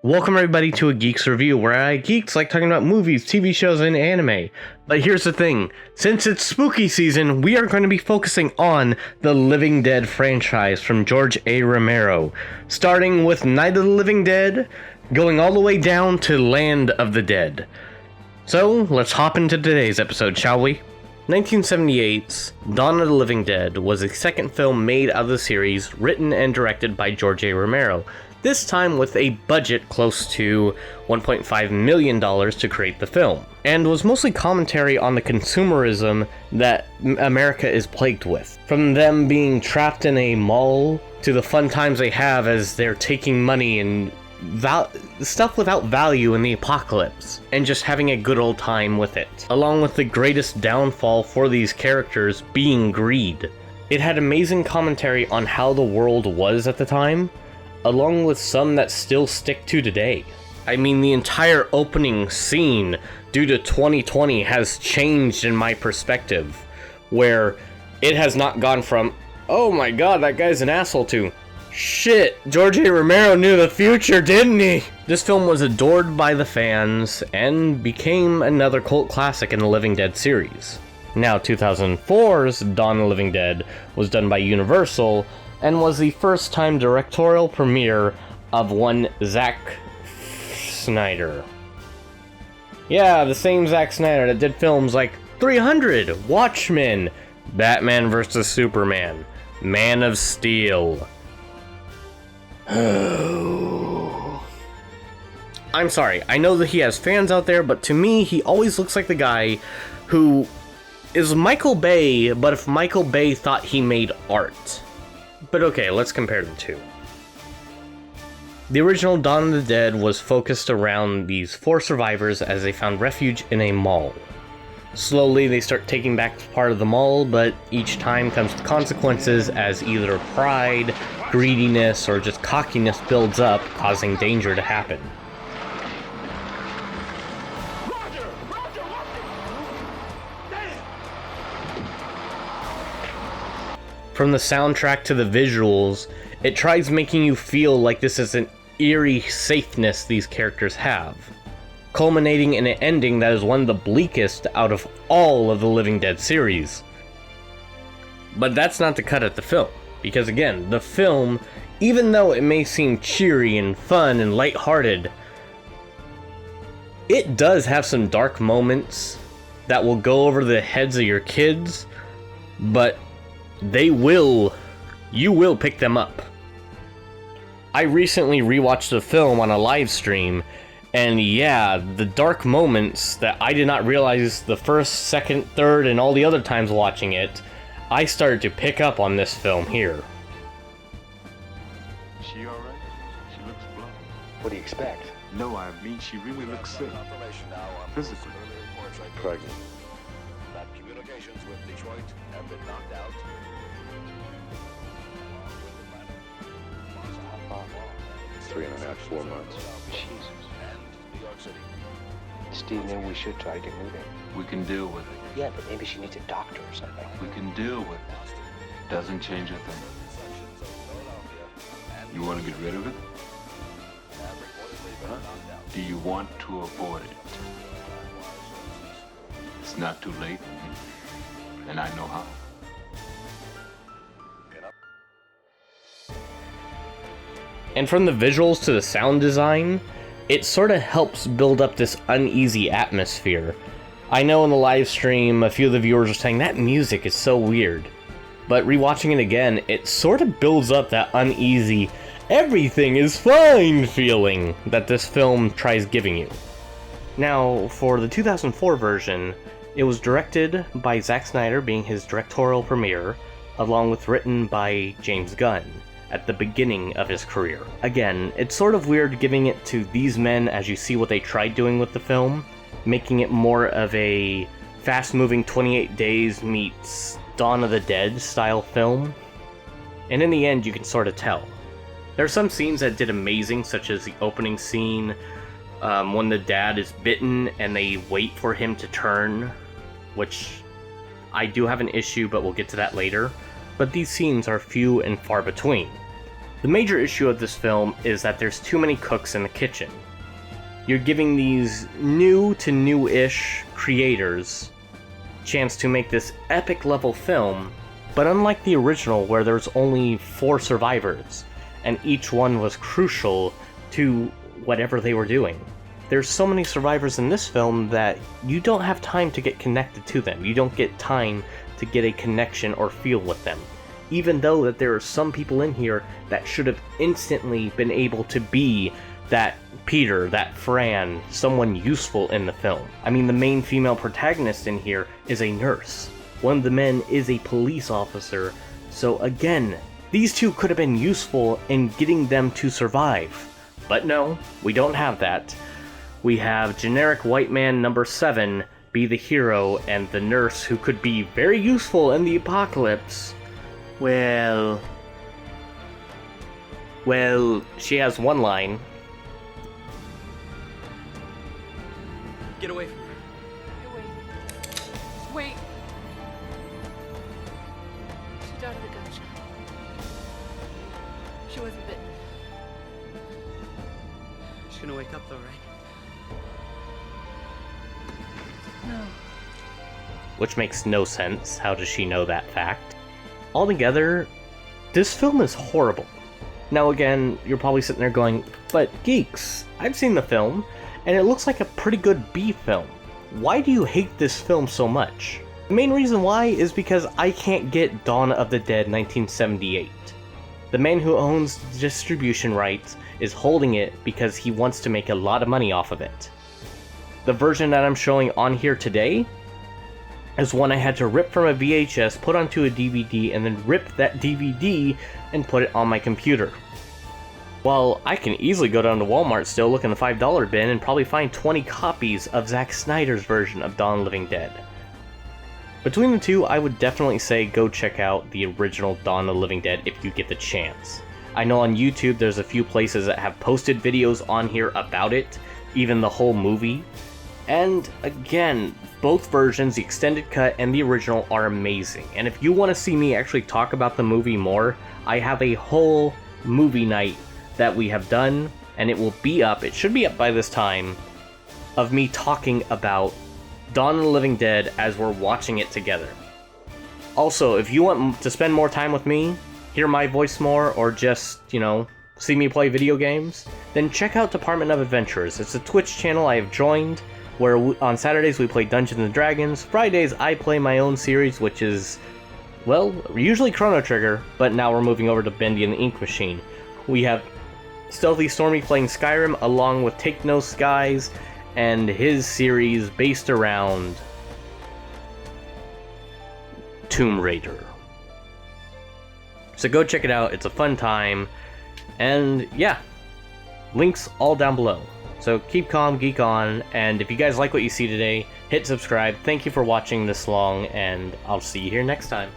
Welcome everybody to a Geeks Review, where geeks like talking about movies, TV shows, and anime. But here's the thing, since it's spooky season, we are going to be focusing on the Living Dead franchise from George A. Remero, starting with Night of the Living Dead, going all the way down to Land of the Dead. So, let's hop into today's episode, shall we? 1978's Dawn of the Living Dead was the second film made out of the series, written and directed by George A. Remero. This time with a budget close to $1.5 million to create the film, and was mostly commentary on the consumerism that America is plagued with. From them being trapped in a mall, to the fun times they have as they're taking money and stuff without value in the apocalypse, and just having a good old time with it. Along with the greatest downfall for these characters being greed. It had amazing commentary on how the world was at the time, along with some that still stick to today. I mean, the entire opening scene, due to 2020, has changed in my perspective, where it has not gone from, oh my god, that guy's an asshole, to, shit, George A. Remero knew the future, didn't he? This film was adored by the fans, and became another cult classic in the Living Dead series. Now, 2004's Dawn of the Living Dead was done by Universal, and was the first time directorial premiere of one Zack Snyder. Yeah, the same Zack Snyder that did films like 300, Watchmen, Batman vs. Superman, Man of Steel. I'm sorry, I know that he has fans out there, but to me, he always looks like the guy who is Michael Bay, but if Michael Bay thought he made art. But okay, let's compare the two. The original Dawn of the Dead was focused around these 4 survivors as they found refuge in a mall. Slowly they start taking back part of the mall, but each time comes with consequences as either pride, greediness, or just cockiness builds up, causing danger to happen. From the soundtrack to the visuals, it tries making you feel like this is an eerie safeness these characters have, culminating in an ending that is one of the bleakest out of all of the Living Dead series. But that's not the cut at the film, because again, the film, even though it may seem cheery and fun and lighthearted, it does have some dark moments that will go over the heads of your kids, but you will pick them up. I recently rewatched the film on a live stream, and yeah, the dark moments that I did not realize the first, second, third, and all the other times watching it, I started to pick up on this film here. She alright? She looks blunt. What do you expect? No, I mean she really looks sick. Physically. Pregnant. That communications with Detroit have been knocked out. 3.5, 4 months. Jesus. New York City. Steve, maybe we should try to get moving. We can deal with it. Yeah, but maybe she needs a doctor or something. We can deal with it. Doesn't change a thing. You want to get rid of it? Huh? Do you want to avoid it? It's not too late, and I know how. And from the visuals to the sound design, it sort of helps build up this uneasy atmosphere. I know in the live stream, a few of the viewers are saying that music is so weird. But rewatching it again, it sort of builds up that uneasy, everything is fine feeling that this film tries giving you. Now, for the 2004 version, it was directed by Zack Snyder, being his directorial premiere, along with written by James Gunn at the beginning of his career. Again, it's sort of weird giving it to these men as you see what they tried doing with the film, making it more of a fast-moving 28 Days meets Dawn of the Dead style film. And in the end, you can sort of tell. There are some scenes that did amazing, such as the opening scene, when the dad is bitten and they wait for him to turn, which I do have an issue, but we'll get to that later. But these scenes are few and far between. The major issue of this film is that there's too many cooks in the kitchen. You're giving these new to new-ish creators a chance to make this epic level film, but unlike the original where there's only 4 survivors, and each one was crucial to whatever they were doing. There's so many survivors in this film that you don't have time to get connected to them. You don't get time to get a connection or feel with them. Even though that there are some people in here that should have instantly been able to be that Peter, that Fran, someone useful in the film. I mean, the main female protagonist in here is a nurse. One of the men is a police officer. So again, these two could have been useful in getting them to survive. But no, we don't have that. We have generic white man number 7 be the hero, and the nurse, who could be very useful in the apocalypse, well, she has one line. Get away from her. Wait. She died of a gunshot. She wasn't bitten. She's gonna wake up though, right? No. Which makes no sense. How does she know that fact? Altogether, this film is horrible. Now again, you're probably sitting there going, but geeks, I've seen the film, and it looks like a pretty good B film. Why do you hate this film so much? The main reason why is because I can't get Dawn of the Dead 1978. The man who owns the distribution rights is holding it because he wants to make a lot of money off of it. The version that I'm showing on here today is one I had to rip from a VHS, put onto a DVD, and then rip that DVD and put it on my computer. Well, I can easily go down to Walmart still, look in the $5 bin, and probably find 20 copies of Zack Snyder's version of Dawn of the Living Dead. Between the two, I would definitely say go check out the original Dawn of the Living Dead if you get the chance. I know on YouTube there's a few places that have posted videos on here about it, even the whole movie. And again, both versions, the extended cut and the original, are amazing. And if you want to see me actually talk about the movie more, I have a whole movie night that we have done, and it will be up, it should be up by this time, of me talking about Dawn of the Living Dead as we're watching it together. Also, if you want to spend more time with me, hear my voice more, or just, see me play video games, then check out Department of Adventurers. It's a Twitch channel I have joined, where on Saturdays we play Dungeons & Dragons, Fridays I play my own series, which is, well, usually Chrono Trigger, but now we're moving over to Bendy and the Ink Machine. We have Stealthy Stormy playing Skyrim, along with Take No Skies, and his series based around Tomb Raider. So go check it out, it's a fun time, and yeah, links all down below. So keep calm, geek on, and if you guys like what you see today, hit subscribe. Thank you for watching this long, and I'll see you here next time.